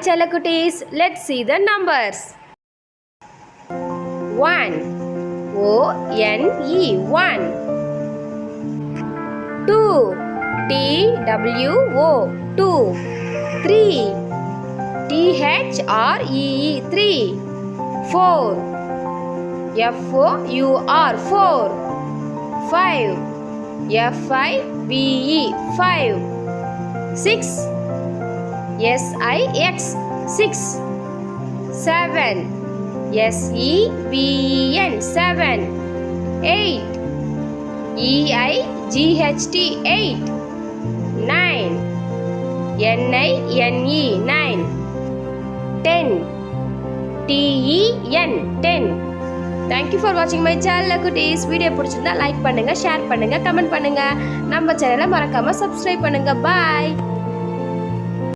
Chalakutis, let's see the numbers. 1 O-N-E 1 2 T-W-O 2 3 T-H-R-E-E 3 4 F-O-U-R 4 5 F-I-V-E 5 6 S-I-X 6 7 S-E-V-E-N 7 8 E-I-G-H-T 8 9 N-I-N-E 9 10 T-E-N 10. Thank you for watching my channel குட்டீஸ். Video பிடிச்சிருந்தா like பண்ணுங்க, share பண்ணுங்க, comment பண்ணுங்க. நம்ம சேனலை மறக்காம subscribe பண்ணுங்க. பாய்.